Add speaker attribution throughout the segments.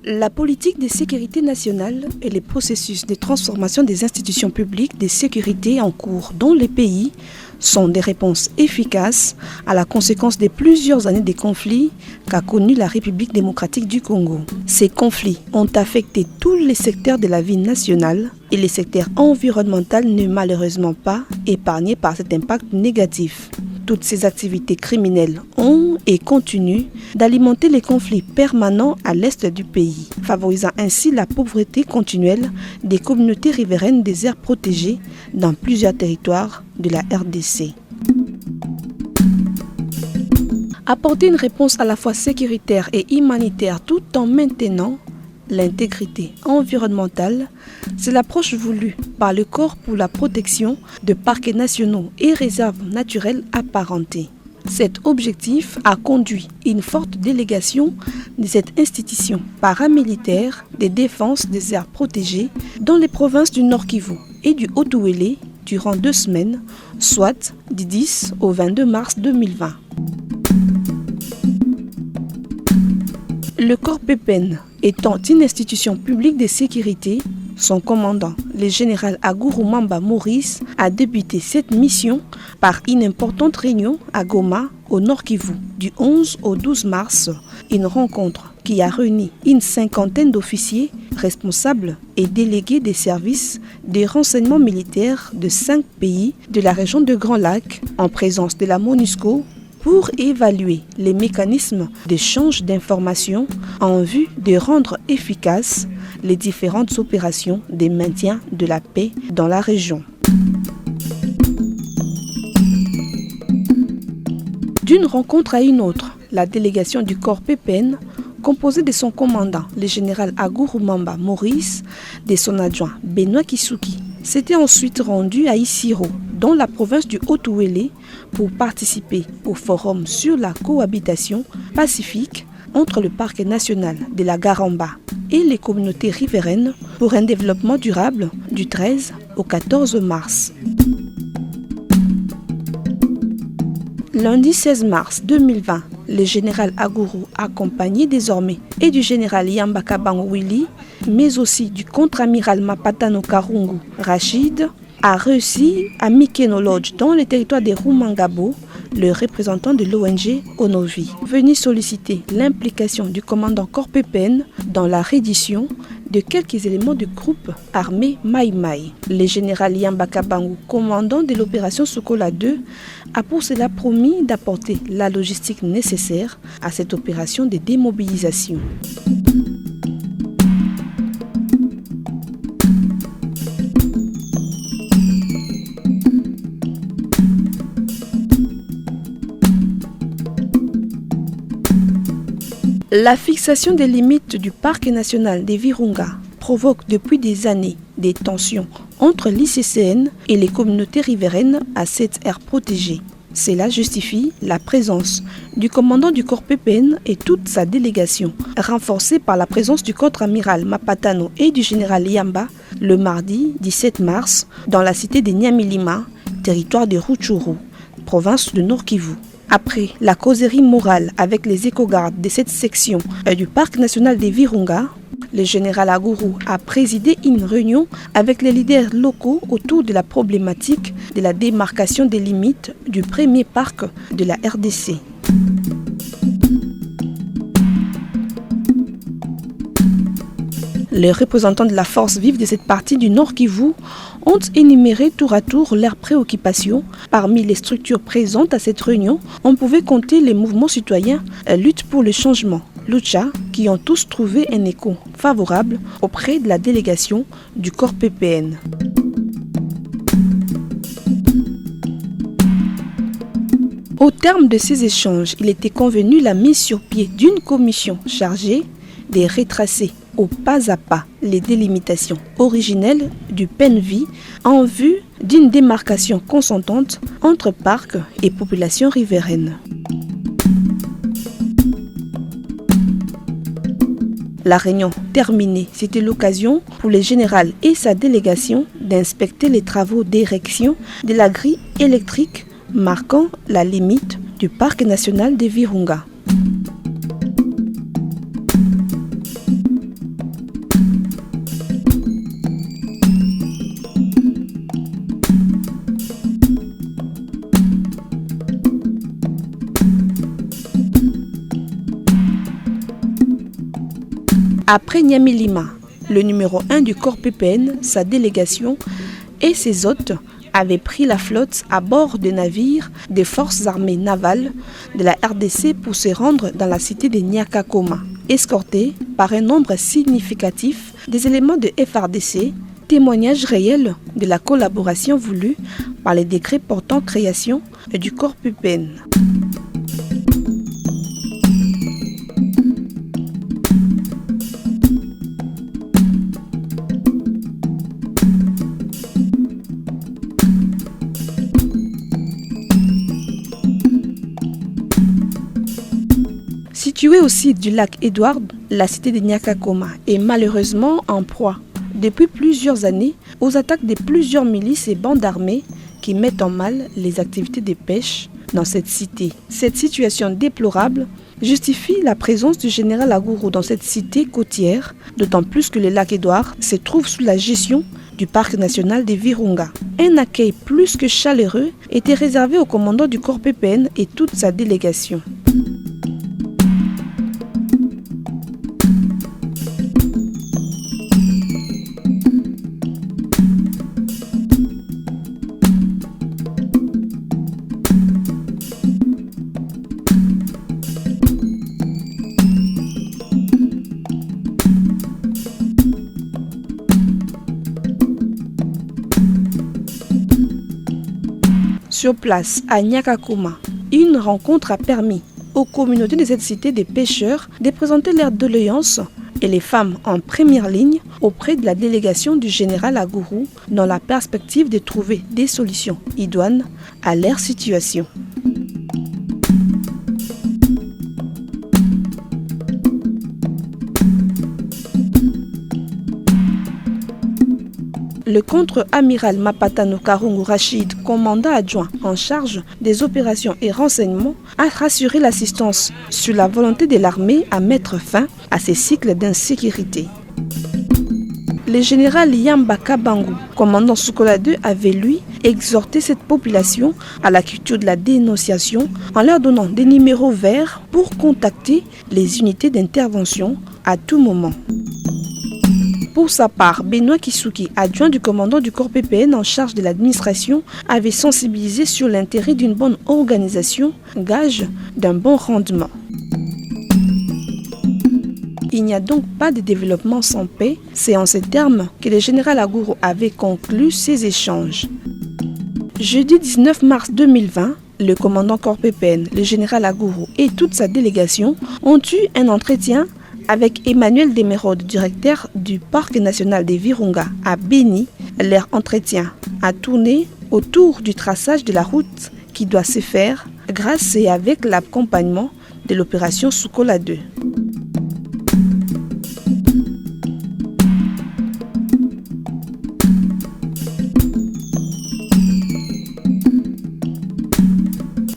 Speaker 1: La politique de sécurité nationale et les processus de transformation des institutions publiques de sécurité en cours dans les pays sont des réponses efficaces à la conséquence de plusieurs années de conflits qu'a connu la République démocratique du Congo. Ces conflits ont affecté tous les secteurs de la vie nationale et le secteur environnemental n'est malheureusement pas épargné par cet impact négatif. Toutes ces activités criminelles ont et continuent d'alimenter les conflits permanents à l'est du pays, favorisant ainsi la pauvreté continuelle des communautés riveraines des aires protégées dans plusieurs territoires de la RDC. Apporter une réponse à la fois sécuritaire et humanitaire tout en maintenant l'intégrité environnementale, c'est l'approche voulue par le Corps pour la protection de parcs nationaux et réserves naturelles apparentées. Cet objectif a conduit une forte délégation de cette institution paramilitaire de défense des aires protégées dans les provinces du Nord Kivu et du Haut-Uélé durant 2 semaines, soit du 10 au 22 mars 2020. Le Corps PPN étant une institution publique de sécurité, son commandant, le général Aguru Mamba Maurice, a débuté cette mission par une importante réunion à Goma, au Nord Kivu, du 11 au 12 mars, une rencontre qui a réuni une 50aine d'officiers responsables et délégués des services des renseignements militaires de 5 pays de la région de Grand Lac, en présence de la MONUSCO, pour évaluer les mécanismes d'échange d'informations en vue de rendre efficaces les différentes opérations de maintien de la paix dans la région. D'une rencontre à une autre, la délégation du corps PPN, composée de son commandant, le général Aguru Mamba Maurice, de son adjoint Benoît Kisuki, s'était ensuite rendue à Isiro, dans la province du Haut-Uélé, pour participer au forum sur la cohabitation pacifique entre le parc national de la Garamba et les communautés riveraines pour un développement durable du 13 au 14 mars. Lundi 16 mars 2020, le général Aguru, accompagné désormais et du général Yamba Kabango Willy, mais aussi du contre-amiral Mapatano Karungu Rachid, a réussi à Mikeno Lodge dans le territoire de Rumangabo, le représentant de l'ONG Onovi, venu solliciter l'implication du commandant Corps PPN dans la reddition de quelques éléments du groupe armé Mai Mai. Le général Yamba Kabangu, commandant de l'opération Sokola 2, a pour cela promis d'apporter la logistique nécessaire à cette opération de démobilisation. La fixation des limites du parc national des Virunga provoque depuis des années des tensions entre l'ICCN et les communautés riveraines à cette aire protégée. Cela justifie la présence du commandant du corps PPN et toute sa délégation, renforcée par la présence du contre-amiral Mapatano et du général Yamba le mardi 17 mars dans la cité de Nyamilima, territoire de Rutshuru, province de Nord Kivu. Après la causerie morale avec les éco-gardes de cette section du parc national des Virunga, le général Aguru a présidé une réunion avec les leaders locaux autour de la problématique de la démarcation des limites du premier parc de la RDC. Les représentants de la force vive de cette partie du Nord Kivu ont énuméré tour à tour leurs préoccupations. Parmi les structures présentes à cette réunion, on pouvait compter les mouvements citoyens Lutte pour le changement, Lucha, qui ont tous trouvé un écho favorable auprès de la délégation du corps PPN. Au terme de ces échanges, il était convenu la mise sur pied d'une commission chargée de retracer au pas à pas les délimitations originelles du PNV en vue d'une démarcation consentante entre parcs et populations riveraines. La réunion terminée, c'était l'occasion pour le général et sa délégation d'inspecter les travaux d'érection de la grille électrique marquant la limite du parc national des Virunga. Après Niamey Lima, le numéro 1 du corps PPN, sa délégation et ses hôtes avaient pris la flotte à bord de navires des forces armées navales de la RDC pour se rendre dans la cité de Nyakakoma, escortés par un nombre significatif des éléments de FRDC, témoignage réel de la collaboration voulue par les décrets portant création du corps PPN. Située au site du lac Édouard, la cité de Nyakakoma est malheureusement en proie depuis plusieurs années aux attaques de plusieurs milices et bandes armées qui mettent en mal les activités de pêche dans cette cité. Cette situation déplorable justifie la présence du général Agourou dans cette cité côtière, d'autant plus que le lac Édouard se trouve sous la gestion du parc national des Virunga. Un accueil plus que chaleureux était réservé au commandant du corps PPN et toute sa délégation. Sur place, à Nyakakoma, une rencontre a permis aux communautés de cette cité des pêcheurs de présenter leurs doléances et les femmes en première ligne auprès de la délégation du général Agourou dans la perspective de trouver des solutions idoines à leur situation. Le contre-amiral Mapatano Karungu Rachid, commandant adjoint en charge des opérations et renseignements, a rassuré l'assistance sur la volonté de l'armée à mettre fin à ces cycles d'insécurité. Le général Yamba Kabangu, commandant Sukola II, avait lui exhorté cette population à la culture de la dénonciation en leur donnant des numéros verts pour contacter les unités d'intervention à tout moment. Pour sa part, Benoît Kisuki, adjoint du commandant du corps PPN en charge de l'administration, avait sensibilisé sur l'intérêt d'une bonne organisation, gage d'un bon rendement. Il n'y a donc pas de développement sans paix, c'est en ces termes que le général Agourou avait conclu ces échanges. Jeudi 19 mars 2020, le commandant corps PPN, le général Agourou et toute sa délégation ont eu un entretien avec Emmanuel Demerode, directeur du Parc national des Virunga à Béni. Leur entretien a tourné autour du traçage de la route qui doit se faire grâce et avec l'accompagnement de l'opération Sukola II.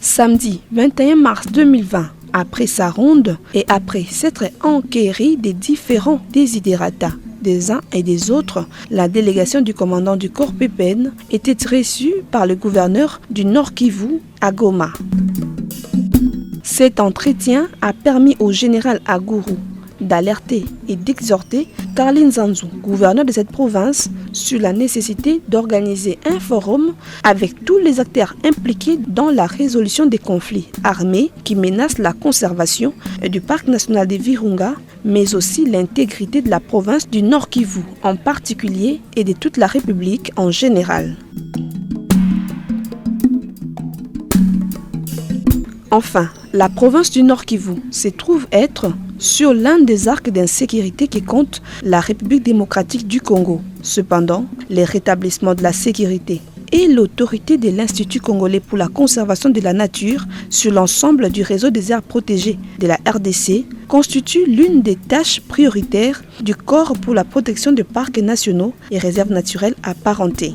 Speaker 1: Samedi 21 mars 2020, après sa ronde et après s'être enquérie des différents desiderata des uns et des autres, la délégation du commandant du corps PPN était reçue par le gouverneur du Nord Kivu à Goma. Cet entretien a permis au général Agourou d'alerter et d'exhorter Karline Zanzou, gouverneur de cette province, sur la nécessité d'organiser un forum avec tous les acteurs impliqués dans la résolution des conflits armés qui menacent la conservation du parc national des Virunga, mais aussi l'intégrité de la province du Nord Kivu en particulier et de toute la République en général. Enfin, la province du Nord Kivu se trouve être sur l'un des arcs d'insécurité qui compte la République démocratique du Congo. Cependant, le rétablissement de la sécurité et l'autorité de l'Institut congolais pour la conservation de la nature sur l'ensemble du réseau des aires protégées de la RDC constituent l'une des tâches prioritaires du Corps pour la protection des parcs nationaux et réserves naturelles apparentées.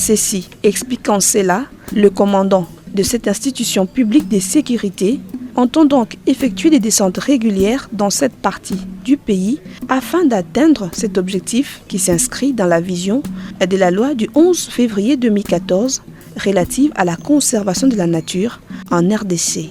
Speaker 1: Ceci expliquant cela, le commandant de cette institution publique de sécurité entend donc effectuer des descentes régulières dans cette partie du pays afin d'atteindre cet objectif qui s'inscrit dans la vision de la loi du 11 février 2014 relative à la conservation de la nature en RDC.